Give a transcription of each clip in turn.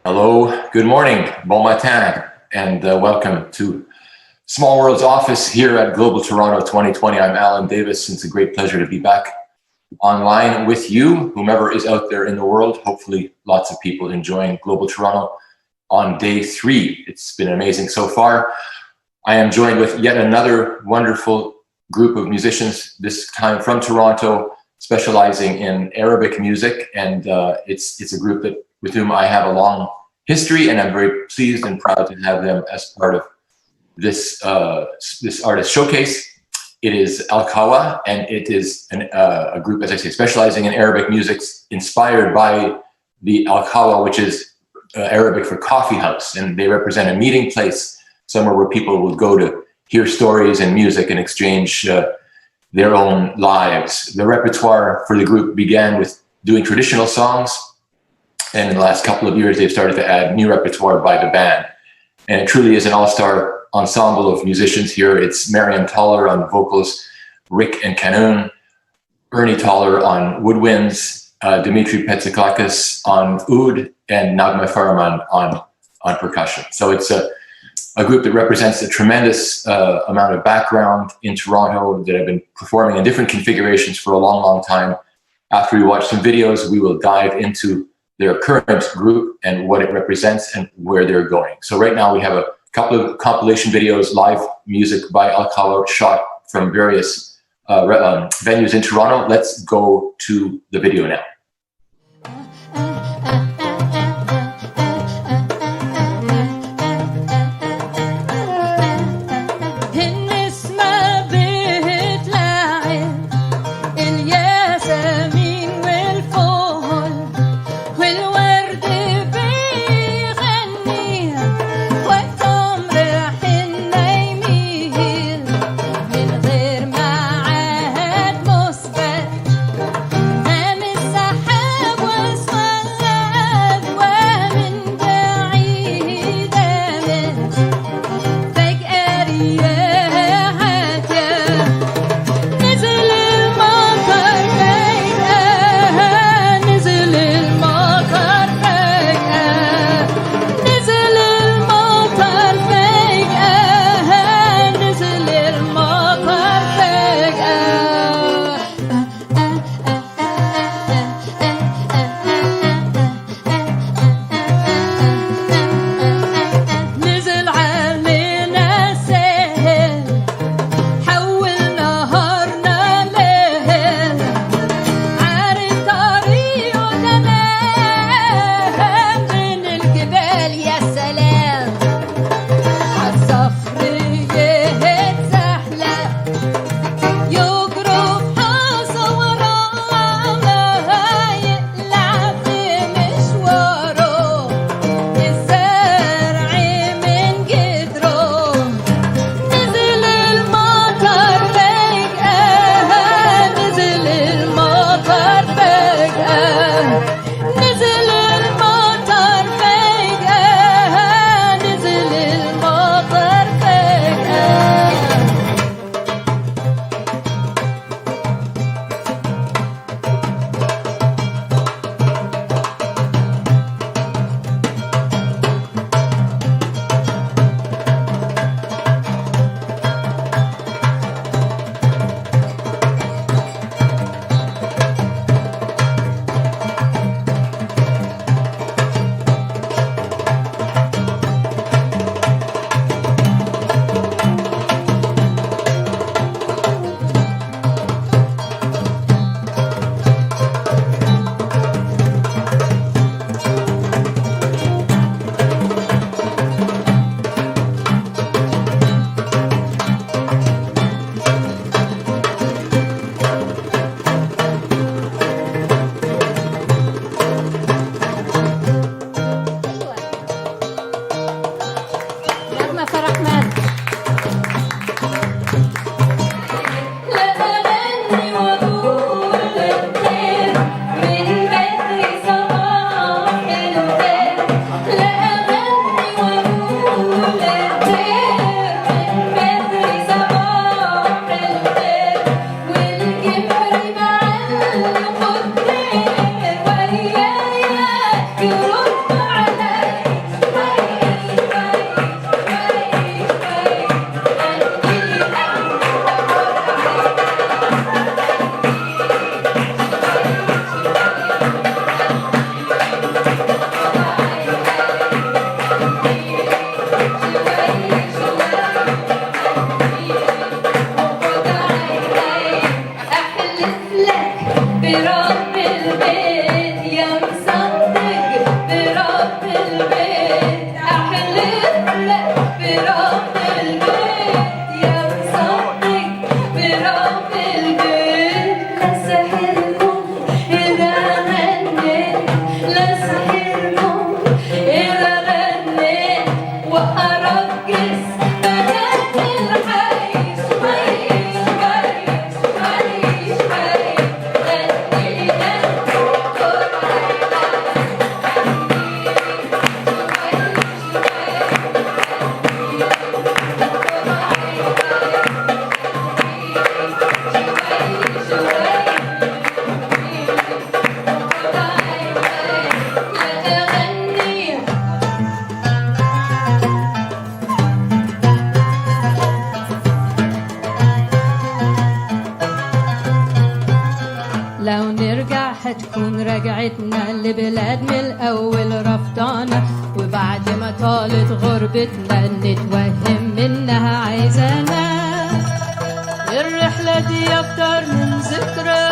Hello, good morning, bon matin, and welcome to Small World's office here at Global Toronto 2020. I'm Alan Davis, and it's a great pleasure to be back online with you, whomever is out there in the world. Hopefully lots of people enjoying Global Toronto on day 3. It's been amazing so far. I am joined with yet another wonderful group of musicians, this time from Toronto, specializing in Arabic music, and it's a group with whom I have a long history, and I'm very pleased and proud to have them as part of this artist showcase. It is QAHWA, and it is a group, as I say, specializing in Arabic music, inspired by the QAHWA, which is Arabic for coffee house, and they represent a meeting place, somewhere where people would go to hear stories and music and exchange their own lives. The repertoire for the group began with doing traditional songs, and in the last couple of years, they've started to add new repertoire by the band. And it truly is an all-star ensemble of musicians here. It's Mariam Toller on vocals, Rick and Kanoon, Ernie Toller on woodwinds, Dimitri Petsikakis on oud, and Nagma Farman on percussion. So it's a group that represents a tremendous amount of background in Toronto that have been performing in different configurations for a long, long time. After we watch some videos, we will dive into their current group and what it represents and where they're going. So right now we have a couple of compilation videos, live music by QAHWA shot from various venues in Toronto. Let's go to the video now. من غير معاد مثبت ما مسح هتكون رجعتنا لبلاد من الأول رفضانا، وبعد ما طالت غربتنا نتوهم منها عايزانا. الرحلة دي أكتر من ذكرى،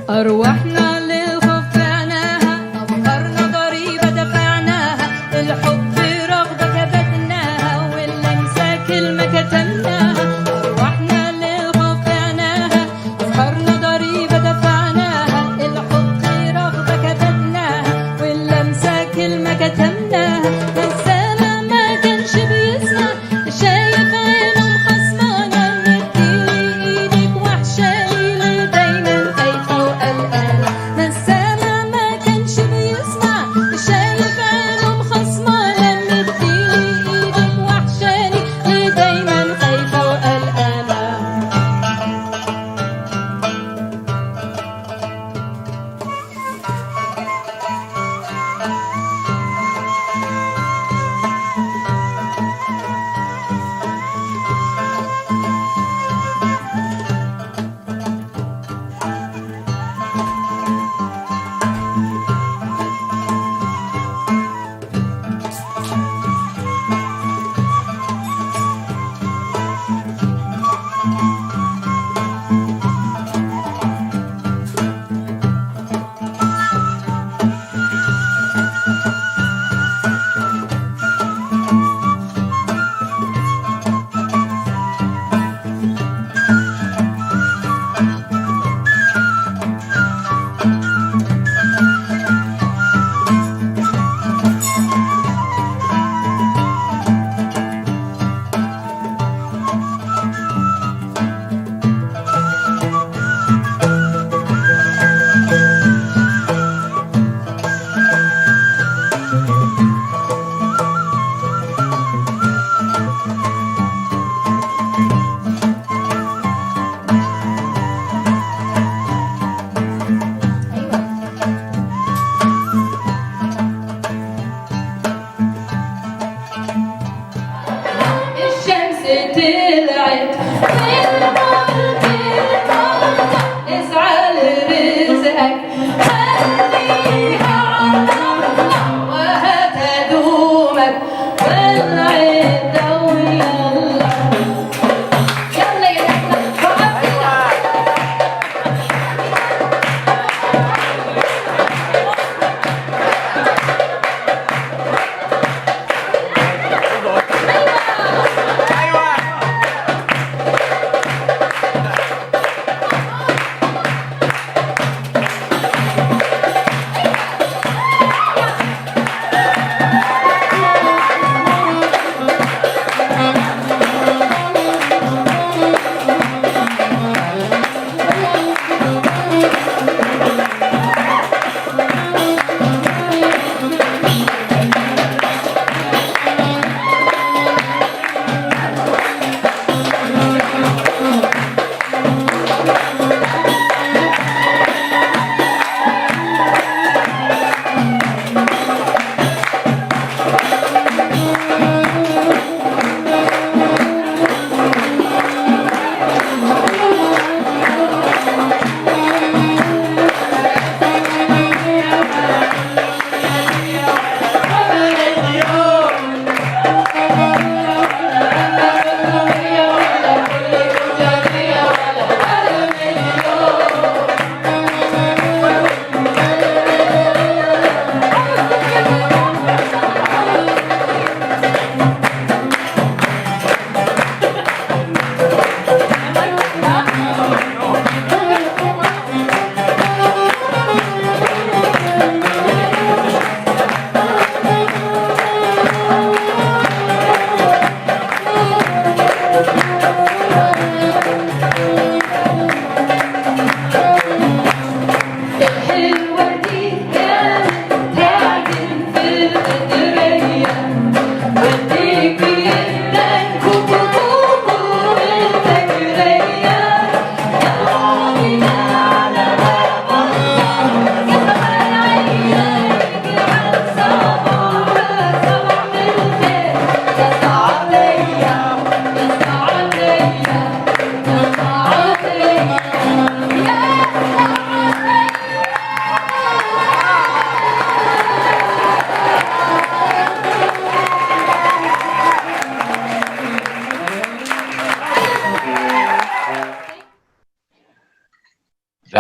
أرواحنا للخوف بعناها، أفكارنا ضريبة دفعناها، الحب رغبة كبتناها، واللمسة كلمة كتمناها. أرواحنا للخوف بعناها، أفكارنا ضريبة دفعناها، الحب رغبة كبتناها، واللمسة كلمة كتمناها. السما ما كانش بيسمع، شايف عينهم خصمانة، مديلي إيدك وحشالي دايما خايفة وقلقانة.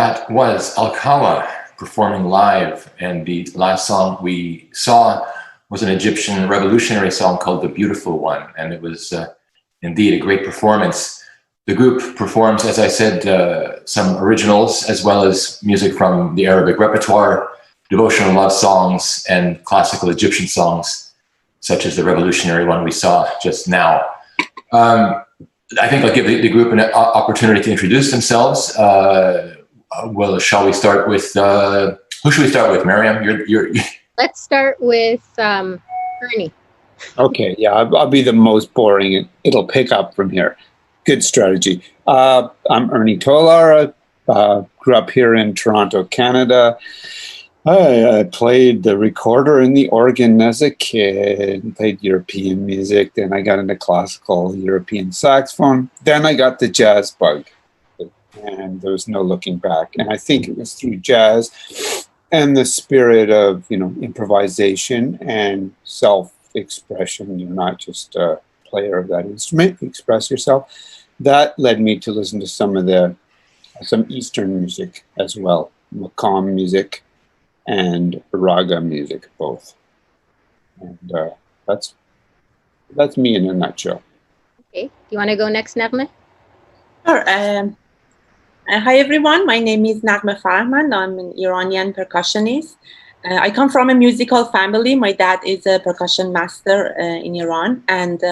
That was QAHWA performing live, and the last song we saw was an Egyptian revolutionary song called The Beautiful One, and it was indeed a great performance. The group performs, as I said, some originals as well as music from the Arabic repertoire, devotional love songs, and classical Egyptian songs, such as the revolutionary one we saw just now. I think I'll give the group an opportunity to introduce themselves. Well, shall we start with, who should we start with? Miriam, you're Let's start with Ernie. Okay, yeah, I'll be the most boring. It'll pick up from here. Good strategy. I'm Ernie Tolar. Grew up here in Toronto, Canada. I played the recorder and the organ as a kid, played European music. Then I got into classical European saxophone. Then I got the jazz bug, and there was no looking back. And I think it was through jazz and the spirit of, improvisation and self-expression. You're not just a player of that instrument, you express yourself. That led me to listen to some Eastern music as well, Maqam music and raga music, both. And that's me in a nutshell. Okay, do you want to go next, Nagme? Sure. Hi, everyone. My name is Nagme Farahmand. I'm an Iranian percussionist. I come from a musical family. My dad is a percussion master in Iran, and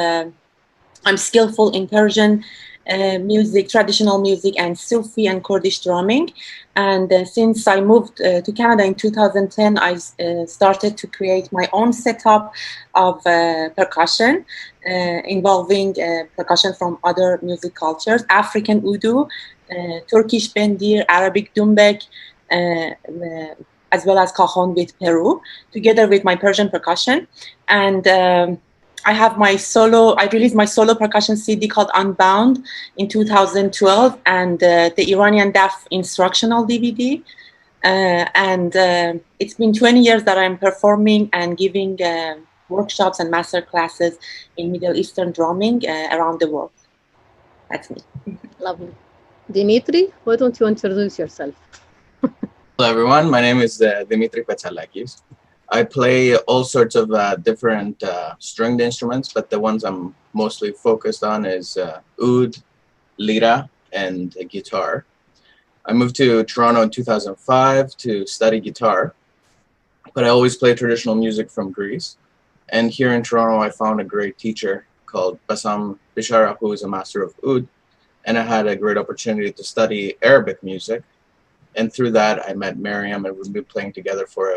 I'm skillful in Persian music, traditional music, and Sufi and Kurdish drumming. And since I moved to Canada in 2010, I started to create my own setup of percussion, involving percussion from other music cultures, African Udu, Turkish bendir, Arabic dumbek, as well as cajon with Peru, together with my Persian percussion. And I released my solo percussion CD called Unbound in 2012, and the Iranian Deaf instructional DVD. And it's been 20 years that I'm performing and giving workshops and master classes in Middle Eastern drumming around the world. That's me. Lovely. Dimitri, why don't you introduce yourself? Hello, everyone. My name is Dimitri Petsalakis. I play all sorts of different stringed instruments, but the ones I'm mostly focused on is oud, lira, and guitar. I moved to Toronto in 2005 to study guitar, but I always play traditional music from Greece. And here in Toronto, I found a great teacher called Bassam Bishara, who is a master of oud, and I had a great opportunity to study Arabic music. And through that, I met Miriam, and we've been playing together for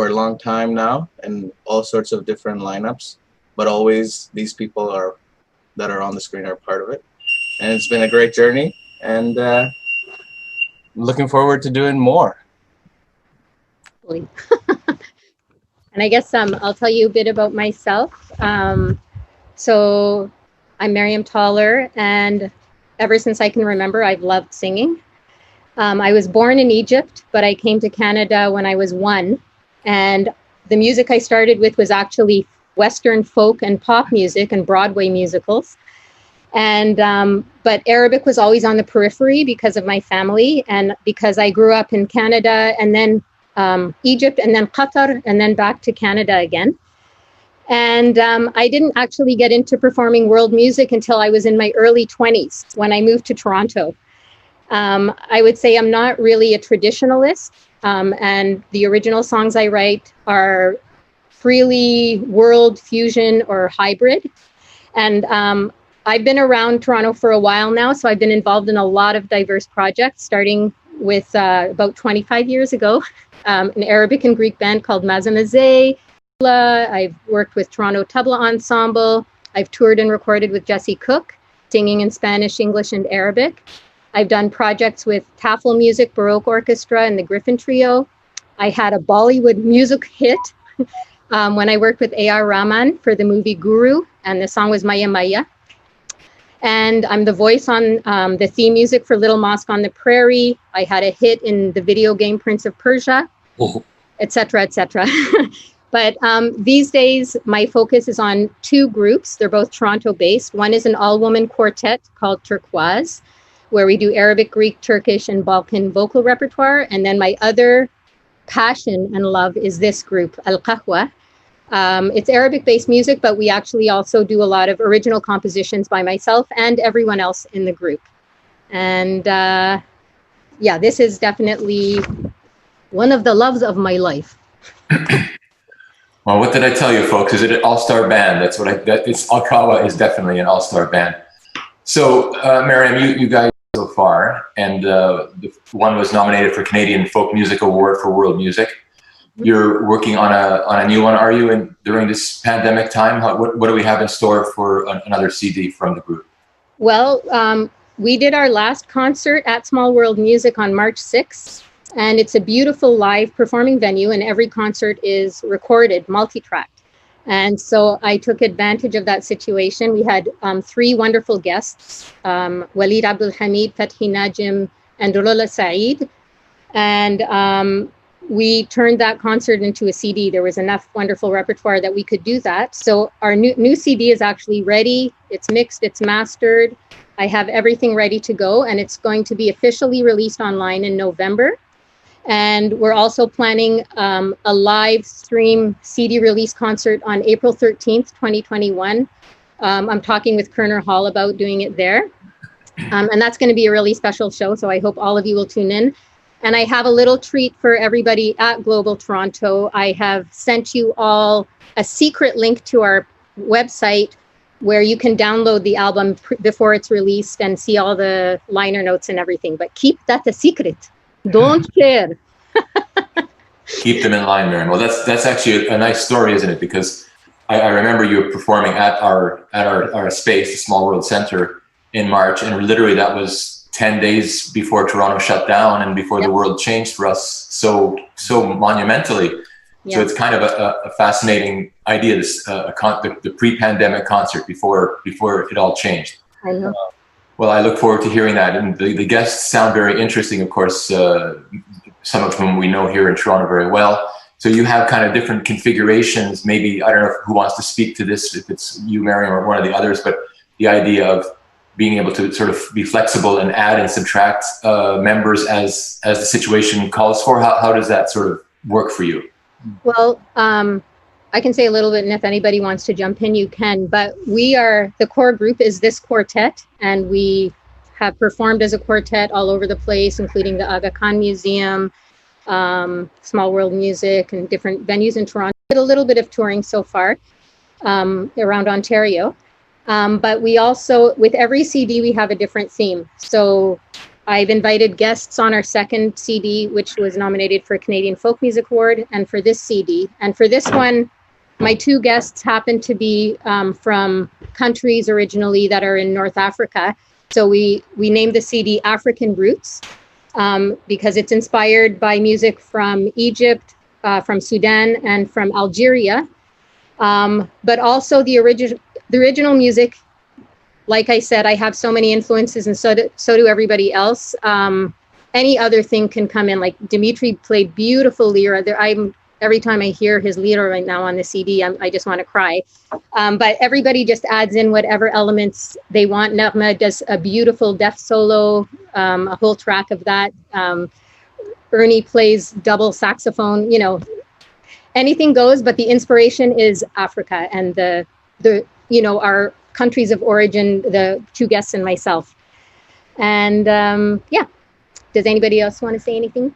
a long time now, and all sorts of different lineups. But always these people that are on the screen are part of it. And it's been a great journey, and looking forward to doing more. And I guess I'll tell you a bit about myself. So I'm Miriam Toller, and ever since I can remember, I've loved singing. I was born in Egypt, but I came to Canada when I was 1. And the music I started with was actually Western folk and pop music and Broadway musicals. And but Arabic was always on the periphery because of my family, and because I grew up in Canada and then Egypt and then Qatar and then back to Canada again. And I didn't actually get into performing world music until I was in my early 20s when I moved to Toronto. I would say I'm not really a traditionalist, and the original songs I write are freely world fusion or hybrid. And I've been around Toronto for a while now, so I've been involved in a lot of diverse projects, starting with about 25 years ago, an Arabic and Greek band called Mazamazeh. I've worked with Toronto Tabla Ensemble. I've toured and recorded with Jesse Cook, singing in Spanish, English, and Arabic. I've done projects with Tafel Music, Baroque Orchestra, and the Griffin Trio. I had a Bollywood music hit when I worked with A.R. Rahman for the movie Guru, and the song was Maya Maya. And I'm the voice on the theme music for Little Mosque on the Prairie. I had a hit in the video game Prince of Persia, etc., etc. But these days, my focus is on 2 groups. They're both Toronto-based. One is an all-woman quartet called Turquoise, where we do Arabic, Greek, Turkish, and Balkan vocal repertoire. And then my other passion and love is this group, QAHWA. It's Arabic-based music, but we actually also do a lot of original compositions by myself and everyone else in the group. And yeah, this is definitely one of the loves of my life. Well, what did I tell you, folks? Is it an all-star band? That's what QAHWA is definitely an all-star band. So, Miriam, you guys so far, and the one was nominated for Canadian Folk Music Award for World Music. You're working on a new one, are you? And during this pandemic time, what do we have in store for another CD from the group? Well, we did our last concert at Small World Music on March 6th. And it's a beautiful live performing venue, and every concert is recorded, multi-tracked. And so I took advantage of that situation. We had 3 wonderful guests, Walid Abdul Hamid, Fathi Najim, and Dulula Saeed. And we turned that concert into a CD. There was enough wonderful repertoire that we could do that. So our new CD is actually ready. It's mixed, it's mastered. I have everything ready to go, and it's going to be officially released online in November. And we're also planning a live stream CD release concert on April 13th, 2021. I'm talking with Kerner Hall about doing it there. And that's going to be a really special show. So I hope all of you will tune in. And I have a little treat for everybody at Global Toronto. I have sent you all a secret link to our website where you can download the album before it's released and see all the liner notes and everything. But keep that a secret. Don't share. Keep them in line, Miriam. Well, that's actually a nice story, isn't it? Because I remember you performing at our space, the Small World Center, in March, and literally that was 10 days before Toronto shut down and before the world changed for us so monumentally. So it's kind of a fascinating idea, this the pre-pandemic concert before it all changed. I know. Well, I look forward to hearing that. And the guests sound very interesting, of course, some of whom we know here in Toronto very well. So you have kind of different configurations. Maybe, I don't know who wants to speak to this, if it's you, Miriam, or one of the others, but the idea of being able to sort of be flexible and add and subtract members as the situation calls for. How does that sort of work for you? Well, I can say a little bit, and if anybody wants to jump in, you can. But the core group is this quartet, and we have performed as a quartet all over the place, including the Aga Khan Museum, Small World Music, and different venues in Toronto. Did a little bit of touring so far around Ontario. But we also, with every CD, we have a different theme. So I've invited guests on our second CD, which was nominated for a Canadian Folk Music Award, and for this CD. And for this one, my 2 guests happen to be from countries originally that are in North Africa. So we named the CD African Roots because it's inspired by music from Egypt, from Sudan, and from Algeria. But also the original music, like I said, I have so many influences, and so do everybody else. Any other thing can come in. Like Dimitri played beautiful lira. Every time I hear his lira right now on the CD, I just want to cry. But everybody just adds in whatever elements they want. Nagma does a beautiful deaf solo, a whole track of that. Ernie plays double saxophone. You know, anything goes. But the inspiration is Africa and our countries of origin, the 2 guests and myself. And does anybody else want to say anything?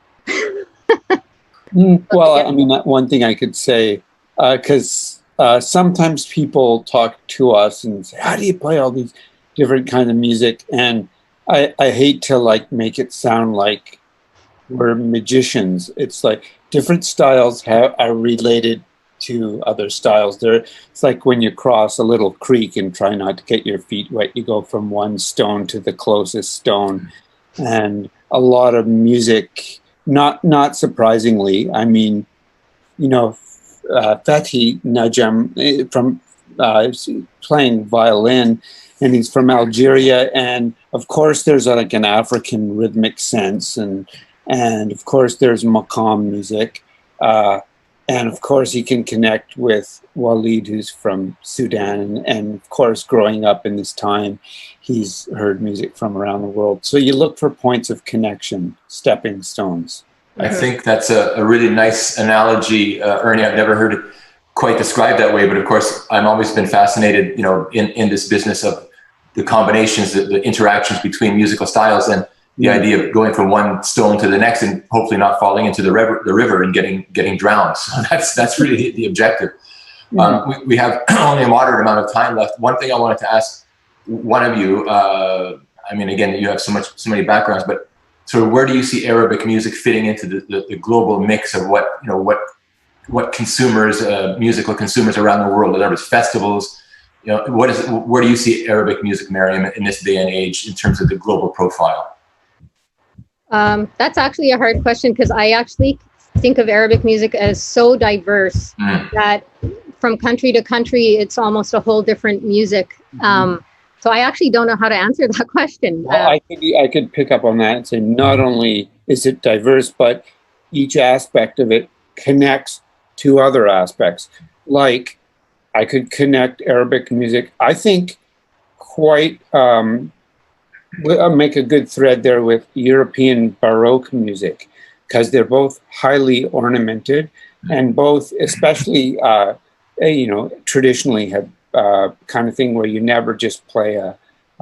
Well, I mean, one thing I could say, because sometimes people talk to us and say, how do you play all these different kinds of music? And I hate to make it sound like we're magicians. It's like different styles are related to other styles. It's like when you cross a little creek and try not to get your feet wet, you go from one stone to the closest stone. And a lot of music, not surprisingly, I mean, Fathi Najam from playing violin, and he's from Algeria, and of course there's an African rhythmic sense, and of course there's maqam music, And of course, he can connect with Waleed, who's from Sudan. And of course, growing up in this time, he's heard music from around the world. So you look for points of connection, stepping stones. I think that's a really nice analogy, Ernie. I've never heard it quite described that way, but of course, I've always been fascinated, you know, in this business of the combinations, the interactions between musical styles, and the idea of going from one stone to the next and hopefully not falling into the river and getting drowned. So that's really the objective. We have only a moderate amount of time left. One thing I wanted to ask one of you, I mean, again, you have so many backgrounds, but sort of where do you see Arabic music fitting into the global mix of what consumers, musical consumers around the world, whether it's festivals, you know, where do you see Arabic music, Mariam, in this day and age in terms of the global profile? That's actually a hard question, because I actually think of Arabic music as so diverse that from country to country, it's almost a whole different music. So I actually don't know how to answer that question. Well, I could pick up on that and say not only is it diverse, but each aspect of it connects to other aspects. Like, I could connect Arabic music, I think, quite, I'll make a good thread there with European Baroque music, because they're both highly ornamented, and both, especially, you know, traditionally have kind of thing where you never just play a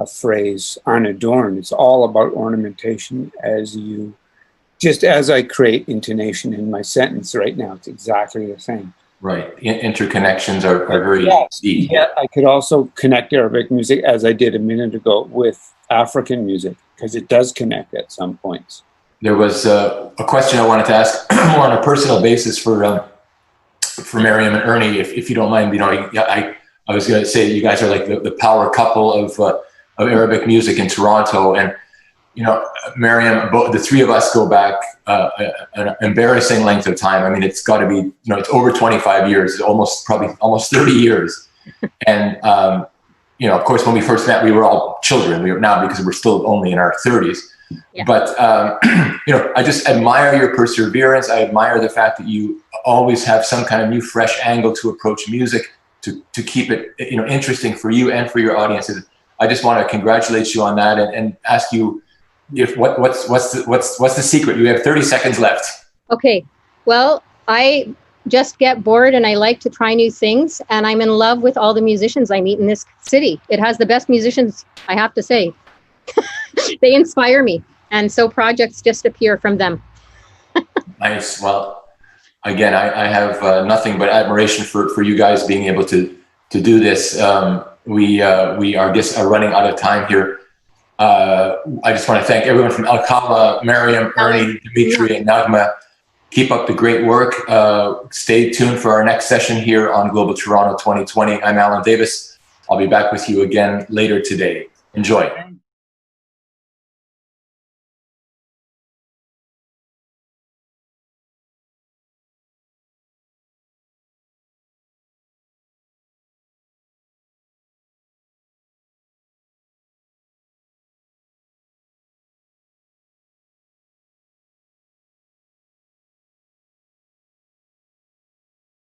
phrase unadorned. It's all about ornamentation. Just as I create intonation in my sentence right now, it's exactly the same. Right. Interconnections are very deep. Yeah, I could also connect Arabic music, as I did a minute ago, with African music, because it does connect at some points. There was a question I wanted to ask more on a personal basis for Mariam and Ernie, if you don't mind. You know, I was going to say you guys are like the power couple of Arabic music in Toronto, and you know, Mariam, the three of us go back an embarrassing length of time. I mean, it's got to be, you know, it's over 25 years, probably almost 30 years. And, you know, of course, when we first met, we were all children. We are now, because we're still only in our 30s. Yeah. But, you know, I just admire your perseverance. I admire the fact that you always have some kind of new, fresh angle to approach music, to keep it, you know, interesting for you and for your audiences. I just want to congratulate you on that, and ask you, what's the secret? You have 30 seconds left. Okay. Well, I just get bored and I like to try new things, and I'm in love with all the musicians I meet in this city. It has the best musicians, I have to say. They inspire me, and so projects just appear from them. Nice. Well, again, I have nothing but admiration for you guys being able to do this. We are just running out of time here. I just want to thank everyone from QAHWA, Mariam, Ernie, Dimitri, and Nagma. Keep up the great work. Stay tuned for our next session here on Global Toronto 2020. I'm Alan Davis. I'll be back with you again later today. Enjoy.